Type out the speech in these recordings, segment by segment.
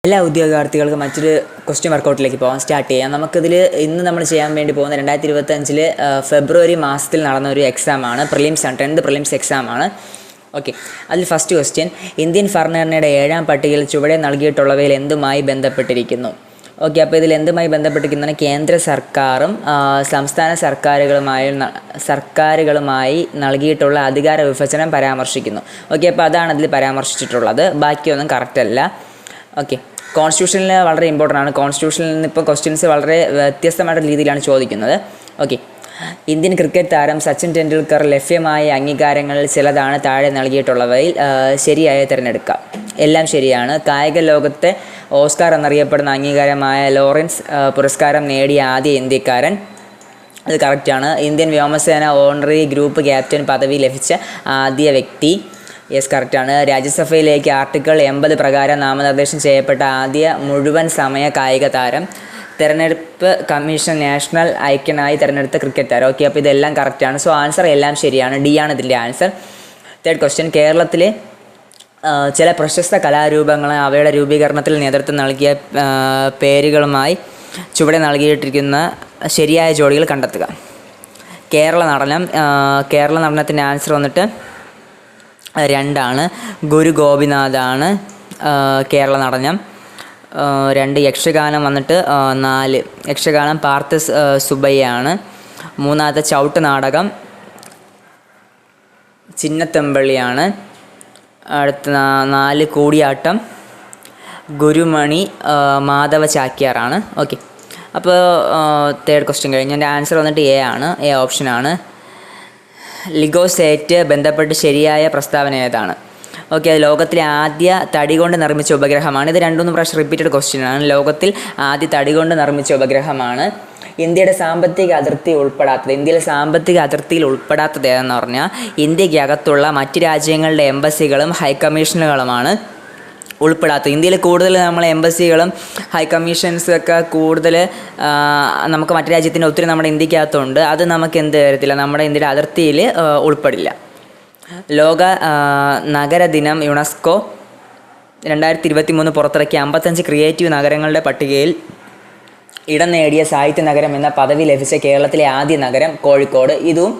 എല്ലാ ഉദ്യോഗാർത്ഥികൾക്കും മറ്റൊരു ക്വസ്റ്റ്യൻ വർക്കൗട്ടിലേക്ക് പോകാം. സ്റ്റാർട്ട് ചെയ്യാം. നമുക്കിതിൽ ഇന്ന് നമ്മൾ ചെയ്യാൻ വേണ്ടി പോകുന്ന 2025 ഫെബ്രുവരി മാസത്തിൽ നടന്ന ഒരു എക്സാമാണ്. പ്രിലിംസ് ആണ്, 10th പ്രിലിംസ് എക്സാമാണ്. ഓക്കെ, അതിൽ ഫസ്റ്റ് ക്വസ്റ്റ്യൻ, ഇന്ത്യൻ ഭരണഘടനയുടെ 7ാം പട്ടികയിൽ ചുവടെ നൽകിയിട്ടുള്ളവയിൽ എന്തുമായി ബന്ധപ്പെട്ടിരിക്കുന്നു? ഓക്കെ, അപ്പോൾ ഇതിൽ എന്തുമായി ബന്ധപ്പെട്ടിരിക്കുന്നതാണ്? കേന്ദ്ര സർക്കാരും സംസ്ഥാന സർക്കാരുകളുമായി നൽകിയിട്ടുള്ള അധികാര വിഭജനം പരാമർശിക്കുന്നു. ഓക്കെ, അപ്പോൾ അതാണ് അതിൽ പരാമർശിച്ചിട്ടുള്ളത്. ബാക്കിയൊന്നും കറക്റ്റ് അല്ല. ഓക്കെ, കോൺസ്റ്റിറ്റ്യൂഷനിൽ വളരെ ഇമ്പോർട്ടൻ്റ് ആണ്. കോൺസ്റ്റിറ്റ്യൂഷനിൽ നിന്ന് ഇപ്പോൾ ക്വസ്റ്റ്യൻസ് വളരെ വ്യത്യസ്തമായിട്ടുള്ള രീതിയിലാണ് ചോദിക്കുന്നത്. ഓക്കെ, ഇന്ത്യൻ ക്രിക്കറ്റ് താരം സച്ചിൻ ടെണ്ടുൽക്കർ ലഭ്യമായ അംഗീകാരങ്ങളിൽ ചിലതാണ് താഴെ നൽകിയിട്ടുള്ളവയിൽ ശരിയായി തിരഞ്ഞെടുക്കാം. എല്ലാം ശരിയാണ്. കായിക ലോകത്തെ ഓസ്കാർ എന്നറിയപ്പെടുന്ന അംഗീകാരമായ ലോറൻസ് പുരസ്കാരം നേടിയ ആദ്യ ഇന്ത്യക്കാരൻ, അത് കറക്റ്റാണ്. ഇന്ത്യൻ വ്യോമസേന ഓണററി ഗ്രൂപ്പ് ക്യാപ്റ്റൻ പദവി ലഭിച്ച ആദ്യ വ്യക്തി, യെസ് കറക്റ്റാണ്. രാജ്യസഭയിലേക്ക് ആർട്ടിക്കിൾ 80 പ്രകാരം നാമനിർദ്ദേശം ചെയ്യപ്പെട്ട ആദ്യ മുഴുവൻ സമയ കായിക താരം, തെരഞ്ഞെടുപ്പ് കമ്മീഷൻ നാഷണൽ ഐക്കണായി തിരഞ്ഞെടുത്ത ക്രിക്കറ്റ് താരം. ഓക്കെ, അപ്പോൾ ഇതെല്ലാം കറക്റ്റാണ്. സോ ആൻസർ എല്ലാം ശരിയാണ്. ഡി ആണ് ഇതിൻ്റെ ആൻസർ. തേർഡ് ക്വസ്റ്റ്യൻ, കേരളത്തിലെ ചില പ്രശസ്ത കലാരൂപങ്ങൾ അവയുടെ രൂപീകരണത്തിൽ നേതൃത്വം നൽകിയ പേരുകളുമായി ചുവടെ നൽകിയിട്ടിരിക്കുന്ന ശരിയായ ജോഡികൾ കണ്ടെത്തുക. കേരള നടനത്തിൻ്റെ ആൻസർ വന്നിട്ട് 2 ഗുരു ഗോപിനാഥാണ് കേരള നടനം. 2 യക്ഷഗാനം വന്നിട്ട് 4 യക്ഷഗാനം പാർത്ഥ സുബയ്യാണ്. 3 ചവിട്ട് നാടകം ചിന്നത്തമ്പള്ളിയാണ്. അടുത്ത 4 കൂടിയാട്ടം ഗുരുമണി മാധവ ചാക്യാറാണ്. ഓക്കെ, അപ്പോൾ തേർഡ് ക്വസ്റ്റ്യൻ കഴിഞ്ഞു. എൻ്റെ ആൻസർ വന്നിട്ട് എ ആണ്, എ ഓപ്ഷനാണ്. ലിഗോസേറ്റ് ബന്ധപ്പെട്ട് ശരിയായ പ്രസ്താവന ഏതാണ്? ഓക്കെ, അത് ലോകത്തിലെ ആദ്യ തടി കൊണ്ട് നിർമ്മിച്ച ഉപഗ്രഹമാണ്. ഇത് 2-3 പ്രാവശ്യം റിപ്പീറ്റഡ് ക്വസ്റ്റ്യനാണ്. ലോകത്തിൽ ആദ്യ തടി കൊണ്ട് നിർമ്മിച്ച ഉപഗ്രഹമാണ്. ഇന്ത്യയുടെ സാമ്പത്തിക അതിർത്തിയിൽ ഉൾപ്പെടാത്തത് ഏതെന്ന് പറഞ്ഞാൽ ഇന്ത്യക്കകത്തുള്ള മറ്റ് രാജ്യങ്ങളുടെ എംബസികളും ഹൈക്കമ്മീഷനുകളുമാണ് ഉൾപ്പെടാത്തത്. ഇന്ത്യയിൽ കൂടുതൽ നമ്മൾ എംബസികളും ഹൈ കമ്മീഷൻസൊക്കെ കൂടുതൽ നമുക്ക് മറ്റു രാജ്യത്തിൻ്റെ ഒത്തിരി നമ്മുടെ ഇന്ത്യക്കകത്തുണ്ട്. അത് നമുക്ക് എന്ത് തരത്തില്ല, നമ്മുടെ ഇന്ത്യയുടെ അതിർത്തിയിൽ ഉൾപ്പെടില്ല. ലോക നഗര ദിനം യുനെസ്കോ 2023 പുറത്തിറക്കിയ 55 ക്രിയേറ്റീവ് നഗരങ്ങളുടെ പട്ടികയിൽ ഇടം നേടിയ സാഹിത്യ നഗരം എന്ന പദവി ലഭിച്ച കേരളത്തിലെ ആദ്യ നഗരം കോഴിക്കോട്. ഇതും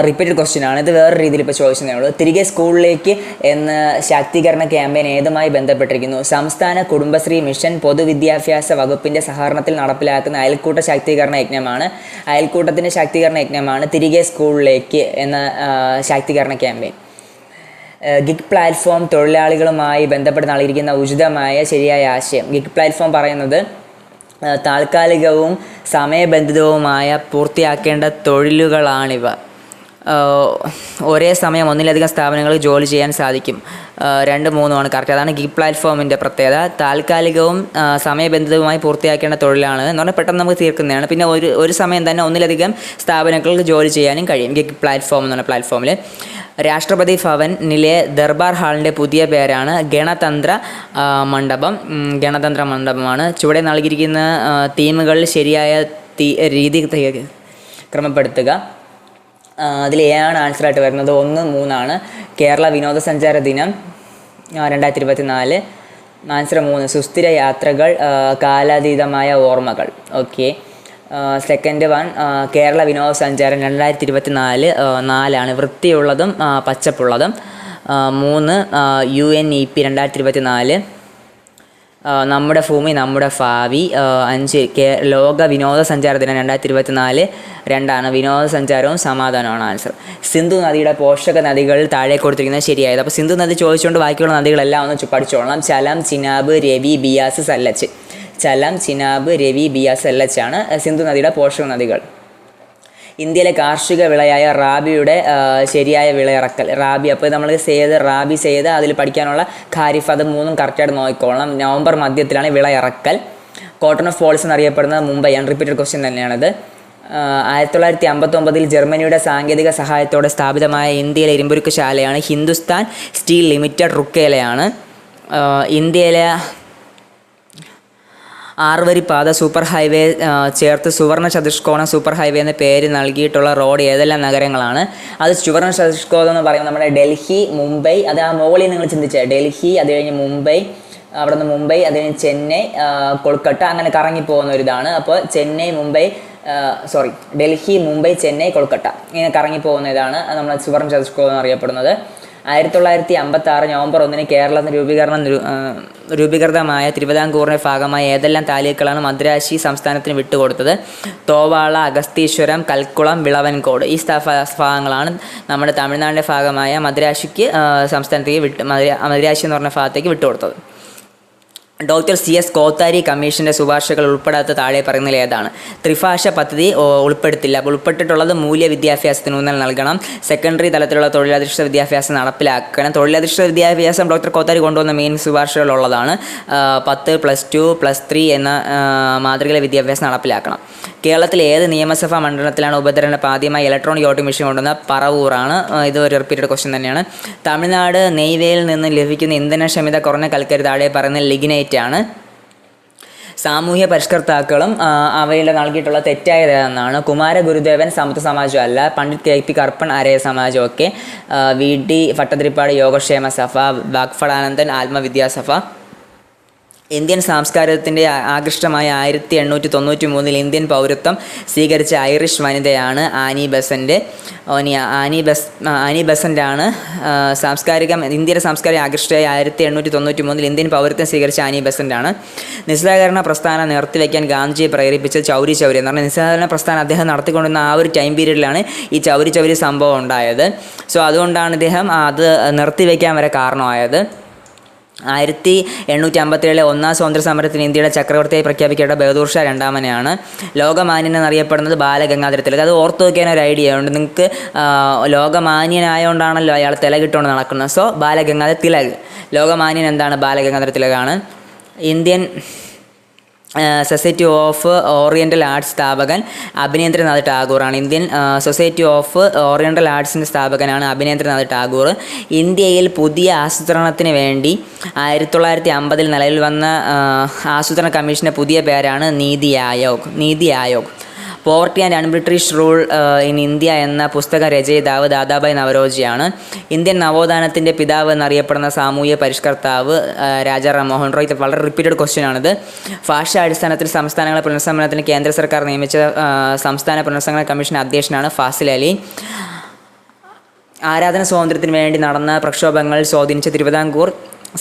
റിപ്പീറ്റഡ് ക്വസ്റ്റ്യൻ ആണ്. ഇത് വേറെ രീതിയിൽ ഇപ്പോൾ ചോദിച്ചതേ ഉള്ളൂ. തിരികെ സ്കൂളിലേക്ക് എന്ന ശാക്തീകരണ ക്യാമ്പയിൻ ഏതുമായി ബന്ധപ്പെട്ടിരിക്കുന്നു? സംസ്ഥാന കുടുംബശ്രീ മിഷൻ പൊതുവിദ്യാഭ്യാസ വകുപ്പിൻ്റെ സഹകരണത്തിൽ നടപ്പിലാക്കുന്ന അയൽക്കൂട്ട ശാക്തീകരണ യജ്ഞമാണ് തിരികെ സ്കൂളിലേക്ക് എന്ന ശാക്തീകരണ ക്യാമ്പയിൻ. ഗിഗ് പ്ലാറ്റ്ഫോം തൊഴിലാളികളുമായി ബന്ധപ്പെട്ട് നൽകിയിരിക്കുന്ന ഉചിതമായ ശരിയായ ആശയം. ഗിഗ് പ്ലാറ്റ്ഫോം പറയുന്നത് താൽക്കാലികവും സമയബന്ധിതവുമായ പൂർത്തിയാക്കേണ്ട തൊഴിലുകളാണിവ. ഒരേ സമയം ഒന്നിലധികം സ്ഥാപനങ്ങളിൽ ജോലി ചെയ്യാൻ സാധിക്കും. 2, 3 കറക്റ്റ്. അതാണ് ഗിഗ് പ്ലാറ്റ്ഫോമിൻ്റെ പ്രത്യേകത. താൽക്കാലികവും സമയബന്ധിതവുമായി പൂർത്തിയാക്കേണ്ട തൊഴിലാണ് എന്ന് പറഞ്ഞാൽ പെട്ടെന്ന് നമുക്ക് തീർക്കുന്നതാണ്. പിന്നെ ഒരു സമയം തന്നെ ഒന്നിലധികം സ്ഥാപനങ്ങൾക്ക് ജോലി ചെയ്യാനും കഴിയും ഗിഗ് പ്ലാറ്റ്ഫോം എന്ന് പറഞ്ഞ പ്ലാറ്റ്ഫോമിൽ. രാഷ്ട്രപതി ഭവനിലെ ദർബാർ ഹാളിൻ്റെ പുതിയ പേരാണ് ഗണതന്ത്ര മണ്ഡപമാണ്. ചുവടെ നൽകിയിരിക്കുന്ന തീമുകളിൽ ശരിയായ രീതി ക്രമപ്പെടുത്തുക. അതിൽ എ ആണ് ആൻസറായിട്ട് വരുന്നത്. 1, 3 കേരള വിനോദസഞ്ചാര ദിനം 2024. ആൻസർ 3 സുസ്ഥിര യാത്രകൾ കാലാതീതമായ ഓർമ്മകൾ. ഓക്കെ, സെക്കൻഡ് 1 കേരള വിനോദസഞ്ചാരം 2024 4 വൃത്തിയുള്ളതും പച്ചപ്പുള്ളതും. 3 UNEP 2024 നമ്മുടെ ഭൂമി നമ്മുടെ ഭാവി. 5 ലോക വിനോദസഞ്ചാര ദിനം 2024 2 വിനോദസഞ്ചാരവും സമാധാനമാണ് ആൻസർ. സിന്ധു നദിയുടെ പോഷക നദികൾ താഴെ കൊടുത്തിരിക്കുന്നത് ശരിയായത്. അപ്പോൾ സിന്ധു നദി ചോദിച്ചുകൊണ്ട് ബാക്കിയുള്ള നദികളെല്ലാം ഒന്ന് പഠിച്ചോളണം. ചലം, ചിനാബ്, രവി, ബിയാസ്, സല്ലച്ച്. ചലം, ചിനാബ്, രവി, ബിയാസ്, സല്ലച്ചാണ് സിന്ധു നദിയുടെ പോഷക നദികൾ. ഇന്ത്യയിലെ കാർഷിക വിളയായ റാബിയുടെ ശരിയായ വിളയിറക്കൽ. റാബി, അപ്പോൾ നമ്മൾ റാബി ചെയ്ത് അതിൽ പഠിക്കാനുള്ള ഖാരിഫ്, അത് 3 കറക്റ്റായിട്ട് നോക്കിക്കോളണം. നവംബർ മധ്യത്തിലാണ് വിളയിറക്കൽ. കോട്ടൺ ഓഫ് പോളിസ് എന്നറിയപ്പെടുന്നത് മുംബൈയാണ്. റിപ്പീറ്റഡ് ക്വസ്റ്റ്യൻ തന്നെയാണത്. 1959 ജർമ്മനിയുടെ സാങ്കേതിക സഹായത്തോടെ സ്ഥാപിതമായ ഇന്ത്യയിലെ ഇരുമ്പുരുക്ക് ശാലയാണ് ഹിന്ദുസ്ഥാൻ സ്റ്റീൽ ലിമിറ്റഡ്, റുക്കേലയാണ്. ഇന്ത്യയിലെ 6 വരിപ്പാത സൂപ്പർ ഹൈവേ ചേർത്ത് സുവർണ ചതുഷ്കോണം സൂപ്പർ ഹൈവേ എന്ന പേര് നൽകിയിട്ടുള്ള റോഡ് ഏതെല്ലാം നഗരങ്ങളാണ്? അത് സുവർണ ചതുഷ്കോണം എന്ന് പറയുന്നത് നമ്മുടെ ഡൽഹി, മുംബൈ, അത് ആ മുകളിൽ നിങ്ങൾ ചിന്തിച്ചത് ഡൽഹി, അത് കഴിഞ്ഞ് മുംബൈ, അവിടെ നിന്ന് മുംബൈ, അതിന് ചെന്നൈ, കൊൽക്കട്ട, അങ്ങനെ കറങ്ങിപ്പോകുന്ന ഒരിതാണ്. അപ്പോൾ ചെന്നൈ, മുംബൈ, ഡൽഹി, മുംബൈ, ചെന്നൈ, കൊൽക്കട്ട ഇങ്ങനെ കറങ്ങിപ്പോകുന്ന ഇതാണ് നമ്മൾ സുവർണ്ണ ചതുഷ്കോണം എന്നറിയപ്പെടുന്നത്. 1956 നവംബർ 1 കേരളത്തിന് രൂപീകൃതമായ തിരുവിതാംകൂറിൻ്റെ ഭാഗമായ ഏതെല്ലാം താലൂക്കുകളാണ് മദ്രാശി സംസ്ഥാനത്തിന് വിട്ടുകൊടുത്തത്? തോവാള, അഗസ്തീശ്വരം, കൽക്കുളം, വിളവൻകോട്. ഈ ഭാഗങ്ങളാണ് നമ്മുടെ തമിഴ്നാടിൻ്റെ ഭാഗമായ മദ്രാശിക്ക് സംസ്ഥാനത്തേക്ക് മദ്രാശി എന്ന് പറഞ്ഞ ഭാഗത്തേക്ക് വിട്ടുകൊടുത്തത്. ഡോക്ടർ CS കോത്താരി കമ്മീഷൻ്റെ ശുപാർശകൾ ഉൾപ്പെടാത്ത താഴെ പറയുന്നതിൽ ഏതാണ്? ത്രിഭാഷ പദ്ധതി ഉൾപ്പെടുത്തില്ല. അപ്പോൾ ഉൾപ്പെട്ടിട്ടുള്ളത് മൂല്യ വിദ്യാഭ്യാസത്തിന് ഊന്നൽ നൽകണം, സെക്കൻഡറി തലത്തിലുള്ള തൊഴിലധിഷ്ഠിത വിദ്യാഭ്യാസം നടപ്പിലാക്കണം. തൊഴിലധിഷ്ഠിത വിദ്യാഭ്യാസം ഡോക്ടർ കോത്താരി കൊണ്ടുവന്ന മെയിൻ ശുപാർശകളുള്ളതാണ്. 10, +2, +3 എന്ന മാതൃകയിലെ വിദ്യാഭ്യാസം നടപ്പിലാക്കണം. കേരളത്തിൽ ഏത് നിയമസഭാ മണ്ഡലത്തിലാണ് ഉപതെരഞ്ഞെടുപ്പ് ആദ്യമായി ഇലക്ട്രോണിക് വോട്ടിംഗ് മെഷീൻ കൊണ്ടുവന്ന? പറവൂറാണ്. ഇത് ഒരു റിപ്പീറ്റഡ് ക്വസ്റ്റ്യൻ തന്നെയാണ്. തമിഴ്നാട് നെയ്വേലിൽ നിന്ന് ലഭിക്കുന്ന ഇന്ധനക്ഷമത കുറഞ്ഞ കൽക്കരി താഴെ പറയുന്ന ലിഗ്നൈറ്റ് ആണ്. സാമൂഹ്യ പരിഷ്കർത്താക്കളും അവയിൽ നൽകിയിട്ടുള്ള തെറ്റായത് ഏതെന്നാണ്? കുമാരഗുരുദേവൻ സമത്വ സമാജം അല്ല, പണ്ഡിറ്റ് KP കറുപ്പൻ അരയ സമാജം ഒക്കെ, VD ഭട്ടതിരിപ്പാട് യോഗക്ഷേമ സഭ, വാഗ്ഭടാനന്ദൻ ആത്മവിദ്യാസഭ. ഇന്ത്യൻ സംസ്കാരത്തിൻ്റെ ആകൃഷ്ടമായ 1893 ഇന്ത്യൻ പൗരത്വം സ്വീകരിച്ച ഐറിഷ് വനിതയാണ് ആനി ബെസൻ്റ്. ആനി ബെസൻ്റാണ് ഇന്ത്യയുടെ സാംസ്കാരിക ആകൃഷ്ടയായ 1893 ഇന്ത്യൻ പൗരത്വം സ്വീകരിച്ച ആനി ബെസൻ്റാണ്. നിസ്സഹകരണ പ്രസ്ഥാനം നിർത്തിവെക്കാൻ ഗാന്ധിജിയെ പ്രേരിപ്പിച്ച ചൗരി എന്ന് പറഞ്ഞാൽ നിസ്സഹകരണ പ്രസ്ഥാനം അദ്ദേഹം നടത്തിക്കൊണ്ടിരുന്ന ആ ഒരു ടൈം പീരീഡിലാണ് ഈ ചൗരി സംഭവം ഉണ്ടായത്. സോ അതുകൊണ്ടാണ് ഇദ്ദേഹം അത് നിർത്തിവെക്കാൻ വരെ കാരണമായത്. 1857 ഒന്നാം സ്വാതന്ത്ര്യ സമരത്തിന് ഇന്ത്യയുടെ ചക്രവർത്തിയായി പ്രഖ്യാപിക്കേണ്ട ബഹദൂർ ഷാ രണ്ടാമനെയാണ്. ലോകമാന്യൻ എന്നറിയപ്പെടുന്നത് ബാലഗംഗാധര തിലക്. അത് ഓർത്ത് വയ്ക്കാൻ ഒരു ഐഡിയ ഉണ്ട് നിങ്ങൾക്ക്. ലോകമാന്യനായതുകൊണ്ടാണല്ലോ അയാൾ തിലകിട്ടുകൊണ്ട് നടക്കുന്നത്. സോ ബാലഗംഗാധര തിലക്. ലോകമാന്യൻ എന്താണ്? ബാലഗംഗാധര തിലകാണ്. Indian society of oriental arts സ്ഥാപകൻ അഭിനേന്ദ്രനാഥ് ടാഗോറാണ്. ഇന്ത്യൻ സൊസൈറ്റി ഓഫ് ഓറിയൻ്റൽ ആർട്സിൻ്റെ സ്ഥാപകനാണ് അഭിനേന്ദ്രനാഥ് ടാഗോർ. ഇന്ത്യയിൽ പുതിയ ആസൂത്രണത്തിന് വേണ്ടി 1950 നിലവിൽ വന്ന ആസൂത്രണ കമ്മീഷൻ്റെ പുതിയ പേരാണ് NITI Aayog. Poverty and un-British rule in India എന്ന പുസ്തക രചയിതാവ് ദാദാഭായ് നവറോജിയാണ്. ഇന്ത്യൻ നവോത്ഥാനത്തിൻ്റെ പിതാവ് എന്നറിയപ്പെടുന്ന സാമൂഹ്യ പരിഷ്കർത്താവ് രാജാറാം മോഹൻ റോയ്. ഇത് വളരെ റിപ്പീറ്റഡ് ക്വസ്റ്റ്യൻ ആണിത്. ഭാഷാ അടിസ്ഥാനത്തിൽ സംസ്ഥാനങ്ങളെ പുനഃസംഘടനത്തിന് കേന്ദ്ര സർക്കാർ നിയമിച്ച സംസ്ഥാന പുനഃസംഘടന കമ്മീഷൻ അധ്യക്ഷനാണ് ഫാസിൽ അലി. ആരാധന സ്വാതന്ത്ര്യത്തിന് വേണ്ടി നടന്ന പ്രക്ഷോഭങ്ങൾ സ്വാധീനിച്ച തിരുവിതാംകൂർ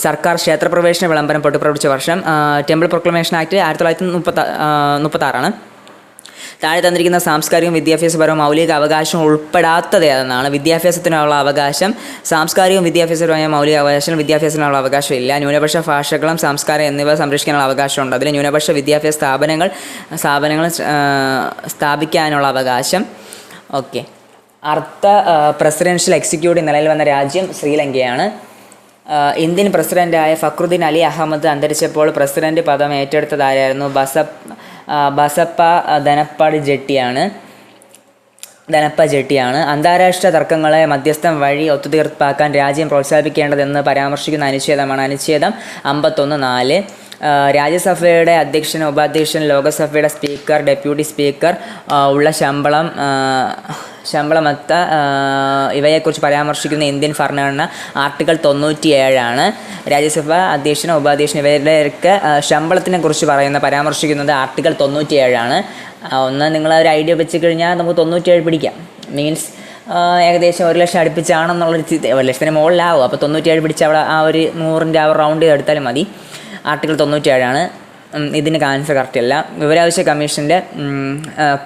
സർക്കാർ ക്ഷേത്രപ്രവേശന വിളംബരം പൊട്ടിപ്പുറപ്പെടുവിച്ച വർഷം? ടെമ്പിൾ പ്രൊക്ലമേഷൻ ആക്ട് 1936ആണ്. താഴെ തന്നിരിക്കുന്ന സാംസ്കാരികവും വിദ്യാഭ്യാസപരവും മൗലിക അവകാശം ഉൾപ്പെടാത്തത് ഏതെന്നാണ്? വിദ്യാഭ്യാസത്തിനുള്ള അവകാശം, സാംസ്കാരികവും വിദ്യാഭ്യാസപരമായ മൗലിക അവകാശം, വിദ്യാഭ്യാസത്തിനുള്ള അവകാശം ഇല്ല. ന്യൂനപക്ഷ ഭാഷകളും സംസ്കാരം എന്നിവ സംരക്ഷിക്കാനുള്ള അവകാശമുണ്ട്. അതിൽ ന്യൂനപക്ഷ വിദ്യാഭ്യാസ സ്ഥാപനങ്ങൾ സ്ഥാപിക്കാനുള്ള അവകാശം. ഓക്കെ. പ്രസിഡൻഷ്യൽ എക്സിക്യൂട്ടീവ് നിലയിൽ വന്ന രാജ്യം ശ്രീലങ്കയാണ്. ഇന്ത്യൻ പ്രസിഡൻ്റായ ഫക്രുദ്ദീൻ അലി അഹമ്മദ് അന്തരിച്ചപ്പോൾ പ്രസിഡന്റ് പദം ഏറ്റെടുത്തതായിരുന്നു? ബസപ്പ ധനപ്പ ജെട്ടിയാണ്. അന്താരാഷ്ട്ര തർക്കങ്ങളെ മധ്യസ്ഥം വഴി ഒത്തുതീർപ്പാക്കാൻ രാജ്യം പ്രോത്സാഹിപ്പിക്കേണ്ടതെന്ന് പരാമർശിക്കുന്ന അനുച്ഛേദമാണ് അനുച്ഛേദം 51(4). രാജ്യസഭയുടെ അധ്യക്ഷൻ, ഉപാധ്യക്ഷൻ, ലോകസഭയുടെ സ്പീക്കർ, ഡെപ്യൂട്ടി സ്പീക്കർ ഉള്ള ശമ്പളമത്ത ഇവയെക്കുറിച്ച് പരാമർശിക്കുന്ന ഇന്ത്യൻ ഭരണഘടന ആർട്ടിക്കിൾ 97 രാജ്യസഭ അധ്യക്ഷനും ഉപാധ്യക്ഷനും ഇവരുടെയൊക്കെ ശമ്പളത്തിനെ കുറിച്ച് പരാമർശിക്കുന്നത് ആർട്ടിക്കിൾ 97 ഒന്ന് നിങ്ങളൊരു ഐഡിയ വെച്ച് കഴിഞ്ഞാൽ നമുക്ക് 97 പിടിക്കാം. മീൻസ് ഏകദേശം 1 ലക്ഷം അടുപ്പിച്ചാണെന്നുള്ളൊരു 1 ലക്ഷത്തിന് മുകളിലാവും. അപ്പോൾ 97 പിടിച്ച് അവിടെ ആ ഒരു 100ൻ്റെ ആ റൗണ്ട് ചെയ്തെടുത്താലും മതി. ആർട്ടിക്കിൾ 97 ഇതിന് ആൻസർ കറക്റ്റ് അല്ല. വിവരാവകാശ കമ്മീഷൻ്റെ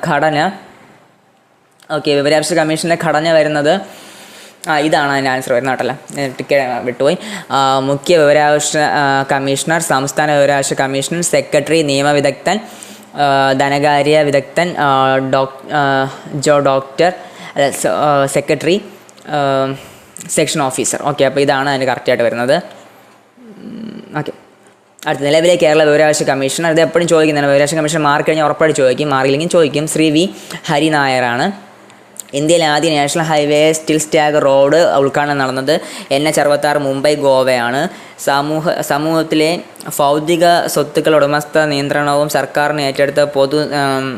ഘടന. ഓക്കെ, വിവരാവകാശ കമ്മീഷൻ്റെ ഘടന വരുന്നത് ഇതാണ് അതിൻ്റെ ആൻസർ വരുന്നത് കേട്ടല്ല, വിട്ടുപോയി. മുഖ്യ വിവരാവകാശ കമ്മീഷണർ, സംസ്ഥാന വിവരാവകാശ കമ്മീഷണർ, സെക്രട്ടറി, നിയമവിദഗ്ധൻ, ധനകാര്യ വിദഗ്ധൻ, doctor, secretary, section officer. Okay, അപ്പോൾ ഇതാണ് അതിന് കറക്റ്റായിട്ട് വരുന്നത്. ഓക്കെ, അടുത്ത നിലവിലെ കേരള വിവരാവകാശ കമ്മീഷണർ. ഇത് എപ്പോഴും ചോദിക്കുന്നതാണ്. വിവരാവകാശ കമ്മീഷൻ മാർക്ക് കഴിഞ്ഞാൽ ഉറപ്പായിട്ട് ചോദിക്കും, മാറിയില്ലെങ്കിൽ ചോദിക്കും. ശ്രീ V ഹരിനായരാണ്. ഇന്ത്യയിലെ ആദ്യ national highway still stag road ഉദ്ഘാടനം നടന്നത് NH-66 മുംബൈ ഗോവയാണ്. സമൂഹത്തിലെ ഭൗതിക സ്വത്തുക്കൾ ഉടമസ്ഥ നിയന്ത്രണവും സർക്കാരിന് ഏറ്റെടുത്ത പൊതു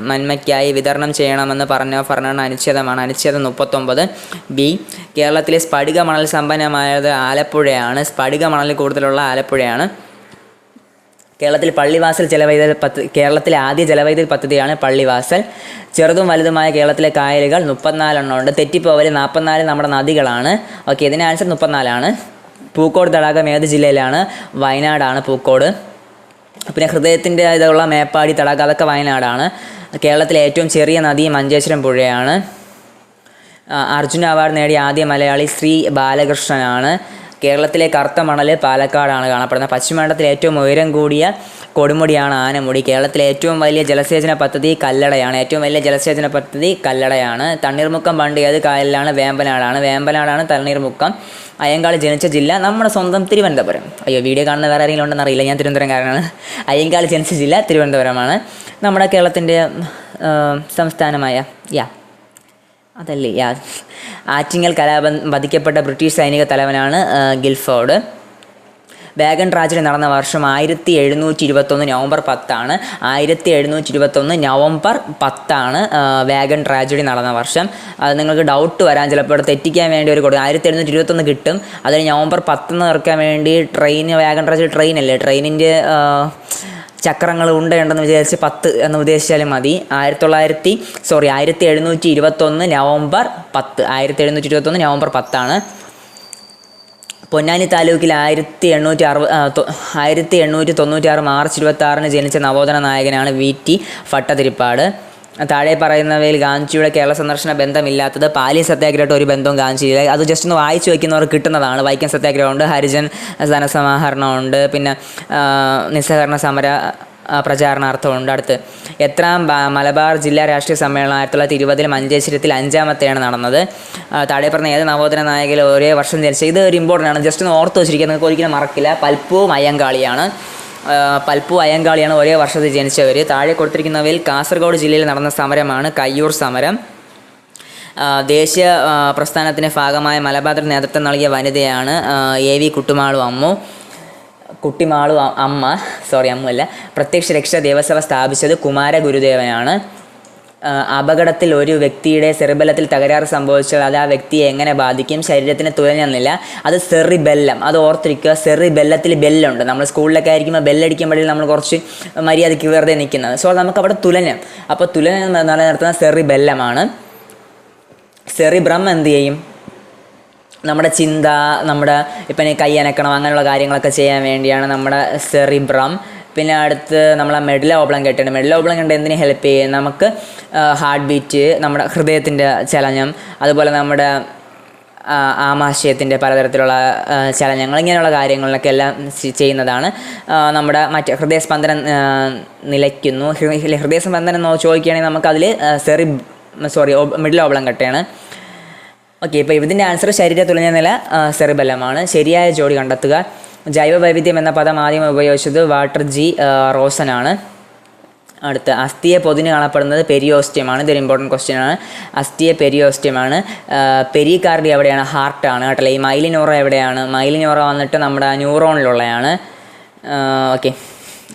നന്മയ്ക്കായി വിതരണം ചെയ്യണമെന്ന് പറഞ്ഞ ഭരണഘടന അനുച്ഛേദമാണ് അനുച്ഛേദം 39(B). കേരളത്തിലെ സ്ഫടിക മണൽ സമ്പന്നമായത് ആലപ്പുഴയാണ്. സ്ഫടിക മണൽ കൂടുതലുള്ള ആലപ്പുഴയാണ്. കേരളത്തിലെ ആദ്യ ജലവൈദ്യുതി പദ്ധതിയാണ് പള്ളിവാസൽ. ചെറുതും വലുതുമായ കേരളത്തിലെ കായലുകൾ 34 എണ്ണം ഉണ്ട്. തെറ്റിപ്പോവല് 44 നമ്മുടെ നദികളാണ്. ഓക്കെ, ഇതിന് ആൻസർ 34 പൂക്കോട് തടാകം ഏത് ജില്ലയിലാണ്? വയനാടാണ് പൂക്കോട്. പിന്നെ ഹൃദയത്തിൻ്റെ ഇതുള്ള മേപ്പാടി തടാകം അതൊക്കെ വയനാടാണ്. കേരളത്തിലെ ഏറ്റവും ചെറിയ നദി മഞ്ചേശ്വരം പുഴയാണ്. അർജുന അവാർഡ് നേടിയ ആദ്യ മലയാളി ശ്രീ ബാലകൃഷ്ണനാണ്. കേരളത്തിലെ കറുത്ത മണൽ പാലക്കാടാണ് കാണപ്പെടുന്നത്. പശ്ചിമഘട്ടത്തിലെ ഏറ്റവും ഉയരം കൂടിയ കൊടുമുടിയാണ് ആനമുടി. കേരളത്തിലെ ഏറ്റവും വലിയ ജലസേചന പദ്ധതി കല്ലടയാണ്. തണ്ണീർമുക്കം പണ്ട് ഏത് കായലിലാണ്? വേമ്പനാടാണ് തണ്ണീർമുക്കം. അയ്യങ്കാളി ജനിച്ച ജില്ല നമ്മുടെ സ്വന്തം തിരുവനന്തപുരം. അയ്യോ, വീഡിയോ കാണുന്ന വേറെ ആരെങ്കിലും ഉണ്ടെന്ന് അറിയില്ല, ഞാൻ തിരുവനന്തപുരംകാരനാണ്. അയ്യങ്കാളി ജനിച്ച ജില്ല തിരുവനന്തപുരമാണ്. നമ്മുടെ കേരളത്തിൻ്റെ സംസ്ഥാനമായ ആറ്റിങ്ങൽ കലാപം വധിക്കപ്പെട്ട ബ്രിട്ടീഷ് സൈനിക തലവനാണ് ഗിൽഫോർഡ്. വാഗൺ ട്രാജഡി നടന്ന വർഷം 1721 നവംബർ 10 1721 നവംബർ 10 വാഗൺ ട്രാജഡി നടന്ന വർഷം. അത് നിങ്ങൾക്ക് ഡൗട്ട് വരാൻ ചിലപ്പോൾ തെറ്റിക്കാൻ വേണ്ടി ഒരു കൊടുക്കും. 1721 കിട്ടും. അതിന് നവംബർ 10 ഇറക്കാൻ വേണ്ടി വാഗൺ ട്രാജഡി ട്രെയിനിൻ്റെ ചക്രങ്ങൾ ഉണ്ടെന്ന് വിചാരിച്ച് 10 എന്ന് ഉദ്ദേശിച്ചാലും മതി. 1721 നവംബർ 10 പൊന്നാനി താലൂക്കിൽ 1896 മാർച്ച് 26 ജനിച്ച നവോത്ഥാന നായകനാണ് VT ഭട്ടതിരിപ്പാട്. താഴെ പറയുന്നവയിൽ ഗാന്ധിജിയുടെ കേരള സന്ദർശന ബന്ധമില്ലാത്തത്? പാലി സത്യാഗ്രഹമായിട്ട് ഒരു ബന്ധവും ഗാന്ധിജിയില്ല. അത് ജസ്റ്റ് ഒന്ന് വായിച്ചു വയ്ക്കുന്നവർക്ക് കിട്ടുന്നതാണ്. വൈക്കം സത്യാഗ്രഹമുണ്ട്, ഹരിജൻ ധനസമാഹരണമുണ്ട്, പിന്നെ നിസ്സഹകരണ സമര പ്രചാരണാർത്ഥമുണ്ട്. അടുത്ത് എത്രാം മലബാർ ജില്ലാ രാഷ്ട്രീയ സമ്മേളനം? 1920 മഞ്ചേശ്വരത്തിൽ 5ാമത്തെയാണ് നടന്നത്. താഴെ പറഞ്ഞ ഏത് നവോത്ഥാന നായകൻ ഒരേ വർഷം ജനിച്ചത്? ഇത് ഒരു ഇമ്പോർട്ടൻ്റ് ആണ്, ജസ്റ്റ് ഒന്ന് ഓർത്ത് വെച്ചിരിക്കുക, നിങ്ങൾക്ക് ഒരിക്കലും മറക്കില്ല. പൽപ്പു അയ്യങ്കാളിയാണ് ഒരേ വർഷത്തിൽ ജനിച്ചവർ. താഴെ കൊടുത്തിരിക്കുന്നവയിൽ കാസർഗോഡ് ജില്ലയിൽ നടന്ന സമരമാണ് കയ്യൂർ സമരം. ദേശീയ പ്രസ്ഥാനത്തിൻ്റെ ഭാഗമായ മലബാറിൽ നേതൃത്വം നൽകിയ വനിതയാണ് AV അമ്മുവല്ല. പ്രത്യക്ഷ രക്ഷാ ദേവസഭ സ്ഥാപിച്ചത് കുമാര ഗുരുദേവനാണ്. അപകടത്തിൽ ഒരു വ്യക്തിയുടെ സെറിബെല്ലത്തിൽ തകരാറ് സംഭവിച്ചാൽ അത് ആ വ്യക്തിയെ എങ്ങനെ ബാധിക്കും? ശരീരത്തിന് തുലഞ്ഞെന്നില്ല, അത് സെറിബെല്ലം. അത് ഓർത്തിരിക്കുക, സെറിബെല്ലത്തിൽ ബെല്ലുണ്ട്. നമ്മൾ സ്കൂളിലൊക്കെ ആയിരിക്കുമ്പോൾ ബെല്ലടിക്കുമ്പോഴേ നമ്മൾ കുറച്ച് മര്യാദയ്ക്ക് വെറുതെ നിൽക്കുന്നത്. സോ നമുക്ക് അവിടെ തുലനം. അപ്പോൾ തുലനം നിലനിർത്തുന്ന സെറിബെല്ലമാണ്. സെറിബ്രം എന്ത് ചെയ്യും? നമ്മുടെ ചിന്ത, നമ്മുടെ ഇപ്പം കൈ അനക്കണം അങ്ങനെയുള്ള കാര്യങ്ങളൊക്കെ ചെയ്യാൻ വേണ്ടിയാണ് നമ്മുടെ സെറിബ്രം. പിന്നെ അടുത്ത് നമ്മളെ മെഡുല ഓബ്ലങ്കേറ്റ്. മെഡുല ഓബ്ലങ്കേറ്റ് എന്തിനു ഹെൽപ്പ് ചെയ്യും? നമുക്ക് ഹാർട്ട് ബീറ്റ്, നമ്മുടെ ഹൃദയത്തിൻ്റെ ചലനം, അതുപോലെ നമ്മുടെ ആമാശയത്തിൻ്റെ പലതരത്തിലുള്ള ചലനങ്ങൾ, ഇങ്ങനെയുള്ള കാര്യങ്ങളിലൊക്കെ എല്ലാം ചെയ്യുന്നതാണ്. നമ്മുടെ മറ്റ് ഹൃദയസ്പന്ദനം നിലയ്ക്കുന്നു. ഹൃദയസ്പന്ദനം ചോദിക്കുകയാണെങ്കിൽ നമുക്കതിൽ മെഡുല ഓബ്ലങ്കേറ്റാണ്. ഓക്കെ, ഇപ്പോൾ ഇതിൻ്റെ ആൻസർ ശരീര തുലഞ്ഞ നില സെറിബെല്ലമാണ്. ശരിയായ ജോഡി കണ്ടെത്തുക. ജൈവ വൈവിധ്യം എന്ന പദം ആദ്യം ഉപയോഗിച്ചത് വാട്ടർ G. റോസനാണ്. അടുത്ത അസ്ഥിയെ പൊതിഞ്ഞ് കാണപ്പെടുന്നത് പെരിയോസ്റ്റിയമാണ്. ഇതൊരു ഇമ്പോർട്ടൻറ്റ് ക്വസ്റ്റ്യൻ ആണ്. അസ്ഥിയെ പെരിയോസ്റ്റിയമാണ്. പെരികാർഡിയം എവിടെയാണ്? ഹാർട്ടാണ് കേട്ടല്ലേ. ഈ മൈലിനോറ എവിടെയാണ്? മൈലിനോറ വന്നിട്ട് നമ്മുടെ ന്യൂറോണിലുള്ളതാണ്. ഓക്കെ,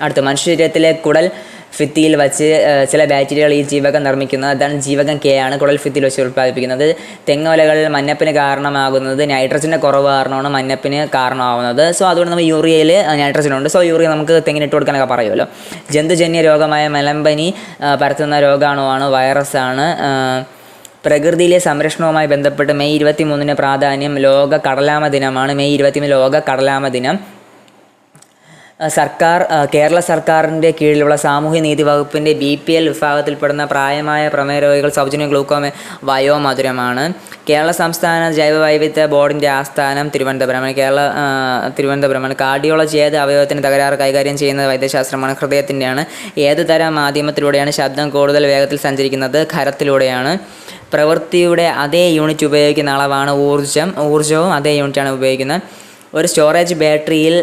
അടുത്ത മനുഷ്യ ശരീരത്തിലെ കുടൽ ഭിത്തിയിൽ വച്ച് ചില ബാക്ടീരിയകൾ ഈ ജീവകം നിർമ്മിക്കുന്നത്. അതാണ് ജീവകം K ആണ് കുടൽ ഭിത്തിയിൽ വെച്ച് ഉൽപ്പാദിപ്പിക്കുന്നത്. തെങ്ങോലകളിൽ മഞ്ഞപ്പിന് കാരണമാകുന്നത് നൈട്രജൻ്റെ കുറവ് കാരണമാണ് മഞ്ഞപ്പിന് കാരണമാകുന്നത്. സോ അതുകൊണ്ട് നമ്മൾ യൂറിയയിൽ നൈട്രജൻ ഉണ്ട്. സോ യൂറിയ നമുക്ക് തെങ്ങിനിട്ട് കൊടുക്കാനൊക്കെ പറയുമല്ലോ. ജന്തുജന്യ രോഗമായ മലമ്പനി പരത്തുന്ന രോഗാണുവാണ്, വൈറസാണ്. പ്രകൃതിയിലെ സംരക്ഷണവുമായി ബന്ധപ്പെട്ട് മെയ് 23 പ്രാധാന്യം ലോക കടലാമ ദിനമാണ്. മെയ് 23 ലോക കടലാമ ദിനം. കേരള സർക്കാരിൻ്റെ കീഴിലുള്ള സാമൂഹ്യനീതി വകുപ്പിൻ്റെ BPL വിഭാഗത്തിൽപ്പെടുന്ന പ്രായമായ പ്രമേഹ രോഗികൾ സൗജന്യ ഗ്ലൂക്കോമ വയോമധുരമാണ്. കേരള സംസ്ഥാന ജൈവവൈവിധ്യ ബോർഡിൻ്റെ ആസ്ഥാനം തിരുവനന്തപുരമാണ്. കാർഡിയോളജി ഏത് അവയവത്തിന് തകരാറ് കൈകാര്യം ചെയ്യുന്ന വൈദ്യശാസ്ത്രമാണ്? ഹൃദയത്തിൻ്റെയാണ്. ഏത് തരം മാധ്യമത്തിലൂടെയാണ് ശബ്ദം കൂടുതൽ വേഗത്തിൽ സഞ്ചരിക്കുന്നത്? ഖരത്തിലൂടെയാണ്. പ്രവൃത്തിയുടെ അതേ യൂണിറ്റ് ഉപയോഗിക്കുന്ന അളവാണ് ഊർജ്ജവും അതേ യൂണിറ്റാണ് ഉപയോഗിക്കുന്നത്. ഒരു സ്റ്റോറേജ് ബാറ്ററിയിൽ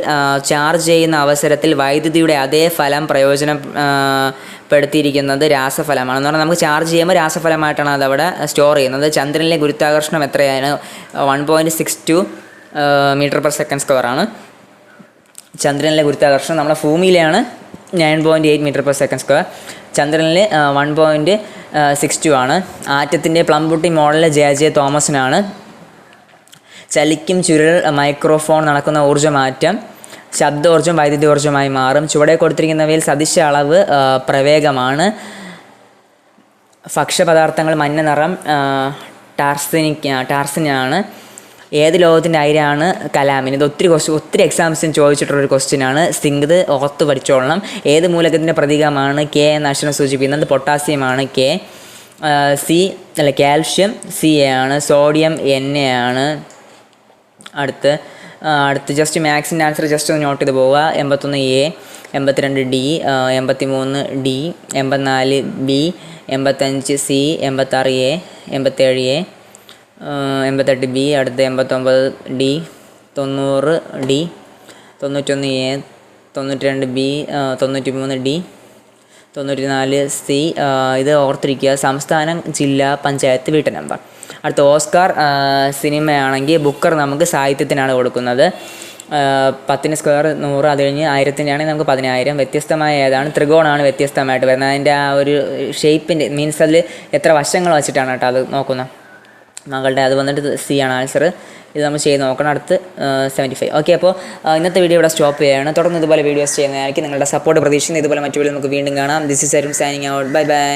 ചാർജ് ചെയ്യുന്ന അവസരത്തിൽ വൈദ്യുതിയുടെ അതേ ഫലം പ്രയോജനപ്പെടുത്തിയിരിക്കുന്നത് രാസഫലമാണ്. എന്ന് പറഞ്ഞാൽ നമുക്ക് ചാർജ് ചെയ്യുമ്പോൾ രാസഫലമായിട്ടാണ് അതവിടെ സ്റ്റോർ ചെയ്യുന്നത്. ചന്ദ്രനിലെ ഗുരുത്വാകർഷണം എത്രയാണ്? 1.62 m/s² ആണ് ചന്ദ്രനിലെ ഗുരുത്വാകർഷണം. നമ്മുടെ ഭൂമിയിലാണ് 9.8 m/s². ചന്ദ്രനിൽ 1.62 ആണ്. ആറ്റത്തിൻ്റെ പ്ലംബുട്ടി മോഡൽ J.J. തോമസിനാണ്. ചലിക്കും ചുരുൾ മൈക്രോഫോൺ നടക്കുന്ന ഊർജ്ജമാറ്റം ശബ്ദോർജ്ജം വൈദ്യുതോർജ്ജമായി മാറും. ചുവടെ കൊടുത്തിരിക്കുന്നവയിൽ സദിശ അളവ് പ്രവേഗമാണ്. ഭക്ഷ്യപദാർത്ഥങ്ങൾ മഞ്ഞ നിറം ടാർസിനാണ്. ഏത് ലോകത്തിൻ്റെ അയിരാണ് കലാമിന്? ഇത് ഒത്തിരി എക്സാംസിന് ചോദിച്ചിട്ടുള്ളൊരു ക്വസ്റ്റ്യനാണ്. സിങ്ക് ഓർത്ത് പഠിച്ചോളണം. ഏത് മൂലകത്തിൻ്റെ പ്രതീകമാണ് കെ എന്ന അക്ഷരം സൂചിപ്പിക്കുന്നത്? പൊട്ടാസ്യമാണ് കെ. കാൽഷ്യം സി ആണ്. സോഡിയം Na ആണ്. അടുത്ത് ജസ്റ്റ് മാത്സിൻ്റെ ആൻസർ ജസ്റ്റ് ഒന്ന് നോട്ട് ചെയ്ത് പോവുക. 81 A, 82 D, 83 D, 84 B, 85 C, 86 A, 87 A, 88 B, അടുത്ത് 89 D, 90 D, 91 A, 92 B, 93 D, 94 C. ഇത് ഓർത്തിരിക്കുക. സംസ്ഥാനം, ജില്ല, പഞ്ചായത്ത്, വീട്ട് നമ്പർ. അടുത്ത ഓസ്കാർ സിനിമയാണെങ്കിൽ ബുക്കർ നമുക്ക് സാഹിത്യത്തിനാണ് കൊടുക്കുന്നത്. 10 സ്ക്വയർ 100, അത് കഴിഞ്ഞ് 1000-ൻ്റെ ആണെങ്കിൽ നമുക്ക് 10,000. വ്യത്യസ്തമായ ഏതാണ്? ത്രികോണമാണ് വ്യത്യസ്തമായിട്ട് വരുന്നത്. അതിൻ്റെ ആ ഒരു ഷേപ്പിൻ്റെ മീൻസ് അതിൽ എത്ര വശങ്ങൾ വെച്ചിട്ടാണ് കേട്ടോ അത് നോക്കുന്നത് മകളുടെ. അത് വന്നിട്ട് സി ആണ് ആൻസർ. ഇത് നമ്മൾ ചെയ്ത് നോക്കണം. അടുത്ത് 75. ഓക്കെ, അപ്പോൾ ഇന്നത്തെ വീഡിയോ ഇവിടെ സ്റ്റോപ്പ് ചെയ്യുകയാണ്. തുടർന്ന് ഇതുപോലെ വീഡിയോസ് ചെയ്യുന്നതായിരിക്കും. നിങ്ങളുടെ സപ്പോർട്ട് പ്രതീക്ഷിക്കുന്നു. ഇതുപോലെ മറ്റു വീഡിയോ നമുക്ക് വീണ്ടും കാണാം. This is Arun signing out. Bye bye.